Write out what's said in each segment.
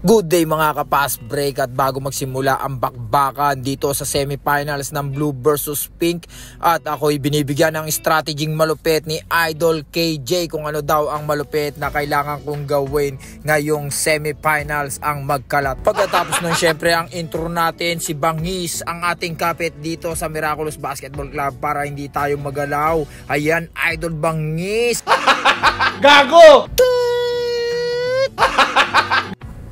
Good day mga ka-fast break, at bago magsimula ang bakbakan dito sa semifinals ng Blue versus Pink, at ako'y binibigyan ng strategying malupit ni Idol KJ kung ano daw ang malupit na kailangan kong gawin ngayong semifinals ang magkalat. Pagkatapos nun syempre ang intro natin, si Bangis ang ating kapit dito sa Miraculous Basketball Club para hindi tayo magalaw. Ayan, Idol Bangis. Gago!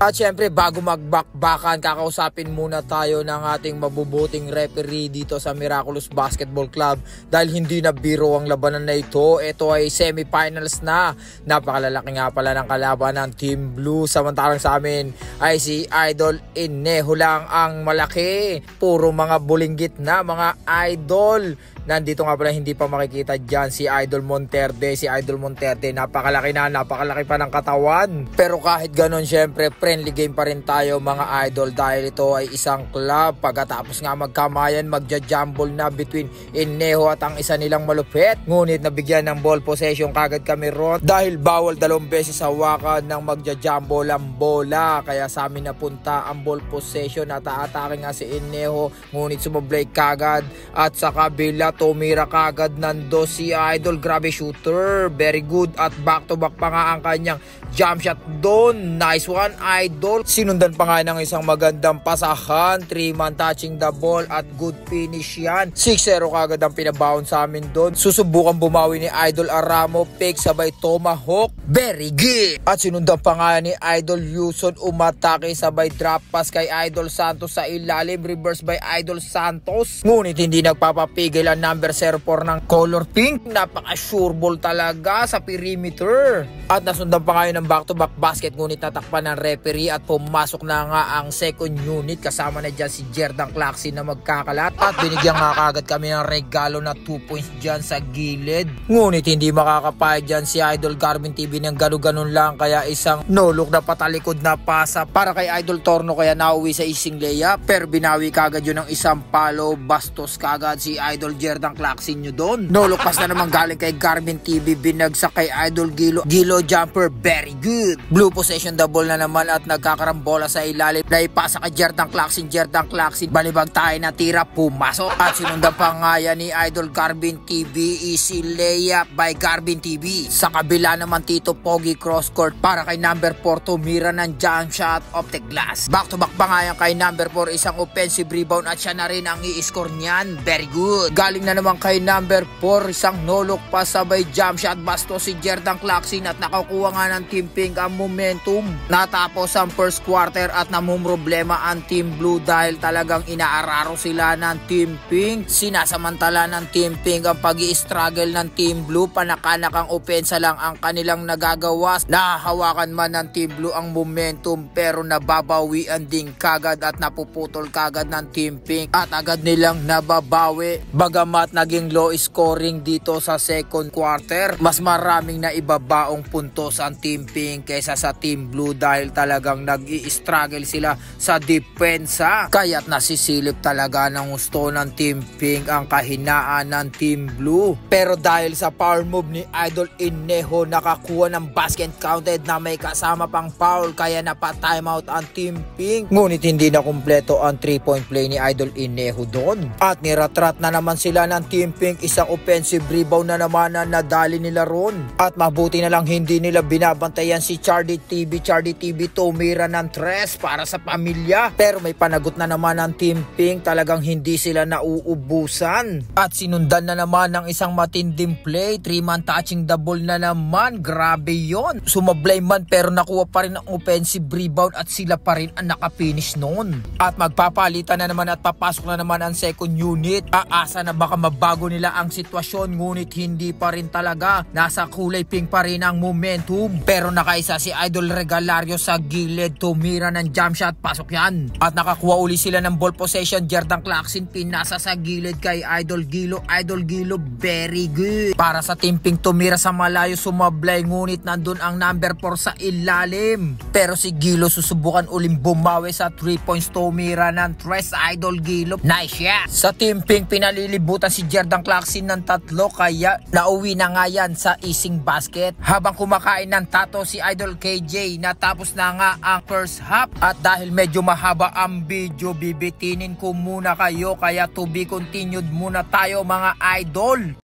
At syempre bago magbakbakan, kakausapin muna tayo ng ating mabubuting referee dito sa Miraculous Basketball Club dahil hindi na biro ang labanan na ito. Ito ay semifinals na. Napakalalaki nga pala ng kalaban ng Team Blue, samantalang sa amin ay si Idol Ineho lang ang malaki. Puro mga bulinggit na mga idol. Nandito nga pala hindi pa makikita dyan si Idol Monterde. Si Idol Monterde napakalaki na, napakalaki pa ng katawan. Pero kahit ganon syempre friendly game pa rin tayo mga idol dahil ito ay isang club. Pagkatapos nga magkamayan, magja-jumble na between Ineho at ang isa nilang malupit. Ngunit nabigyan ng ball possession kagad kami ron dahil bawal 2 beses hawakan ng magja-jumble ang bola. Kaya sa amin napunta ang ball possession at aatake nga si Ineho. Ngunit sumablay kagad at sa kabila tumira kagad nando si Idol. Grabe shooter, very good, at back to back pa nga ang kanyang jump shot doon. Nice one Idol. Sinundan pa nga ng isang magandang pasahan, 3-man touching the ball at good finish yan. 6-0 kagad ang pinabaon sa amin doon. Susubukan bumawi ni Idol Aramo, pick sabay tomahawk, very good. At sinundan pa nga ni Idol Yuson, umatake sabay drop pass kay Idol Santos sa ilalim, reverse by Idol Santos. Ngunit hindi nagpapapigil ang number 04 ng color pink. Napaka-sure ball talaga sa perimeter. At nasundan pa ngayon ng back-to-back basket, ngunit natakpan ng referee at pumasok na nga ang second unit. Kasama na dyan si Jerdan Claxin na magkakalat. At binigyan nga kagad kami ng regalo na 2 points dyan sa gilid. Ngunit hindi makakapayag dyan si Idol Garvin TV ng gano'n-gano'n lang. Kaya isang no-look na patalikod na pasa para kay Idol Torno, kaya nauwi sa ising layup. Pero binawi kagad yun ng isang palo. Bastos kagad si Idol Jerdan Claxin nyo doon. No-look pass na naman galing kay Garvin TV. Binagsak kay Idol Gilo. Gilo jumper, very good. Blue possession double na naman at nagkakarambola sa ilalim. Naipasa kay Jerdan Claxin. Jerdan Claxin, balibag tayo na tira, pumasok. At sinundan pa nga yan ni Idol Garvin TV. Easy layup by Garvin TV. Sa kabila naman Tito Pogi cross court para kay number 4, tumira ng jump shot off the glass. Back to back pa nga yan kay number 4, isang offensive rebound at siya na rin ang i-score niyan. Very good. Galing na naman kay number 4, isang no-look pa sabay jump shot. Basto si Jerdan Claxin at nakakuha nga ng Team Pink ang momentum. Natapos ang first quarter at namumroblema ang Team Blue dahil talagang inaararo sila ng Team Pink. Sinasamantala ng Team Pink ang pag-i-struggle ng Team Blue. Panakanakang opensa lang ang kanilang nagagawa. Nahahawakan man ng Team Blue ang momentum pero nababawian din kagad at napuputol kagad ng Team Pink at agad nilang nababawi. Bagamat naging low scoring dito sa second quarter, mas maraming na ibabaong puntos ang Team Pink kaysa sa Team Blue dahil talagang nag-i-struggle sila sa depensa. Kaya't nasisilip talaga ng gusto ng Team Pink ang kahinaan ng Team Blue. Pero dahil sa power move ni Idol Ineho, nakakuha ng basket counted na may kasama pang foul, kaya napa-timeout ang Team Pink. Ngunit hindi na kumpleto ang 3-point play ni Idol Ineho doon. At niratrat na naman sila ng Team Pink, isang offensive rebound na naman na nadali nila ron. At mabuti na lang hindi nila binabantayan si Chardy TV. Chardy TV tumira ng 3 para sa pamilya. Pero may panagot na naman ang Team Pink, talagang hindi sila nauubusan. At sinundan na naman ng isang matinding play, 3-man touching the ball na naman. Grabe yon. Sumablay man pero nakuha pa rin ang offensive rebound at sila pa rin ang nakafinish noon. At magpapalitan na naman at papasok na naman ang second unit. Aasa na baka mabago nila ang sitwasyon, ngunit hindi pa rin talaga. Nasa kulay pink pa rin ang momentum. Pero nakaisa si Idol Regalario sa gilid, tumira ng jump shot, pasok yan. At nakakuha uli sila ng ball possession. Jerdan Claxin pinasa sa gilid kay Idol Gilo. Idol Gilo, very good. Para sa Team Pink, tumira sa malayo, sumablay, ngunit nandun ang number 4 sa ilalim. Pero si Gilo susubukan uling bumawi sa 3 points, tumira ng 3. Idol Gilo, nice shot. Sa Team Pink, pinalilibutan Inabutan si Jerdan Clarkson ng 3 kaya nauwi na nga yan sa ising basket. Habang kumakain ng tato si Idol KJ, natapos na nga ang first half. At dahil medyo mahaba ang video, bibitinin ko muna kayo kaya to be continued muna tayo mga idol.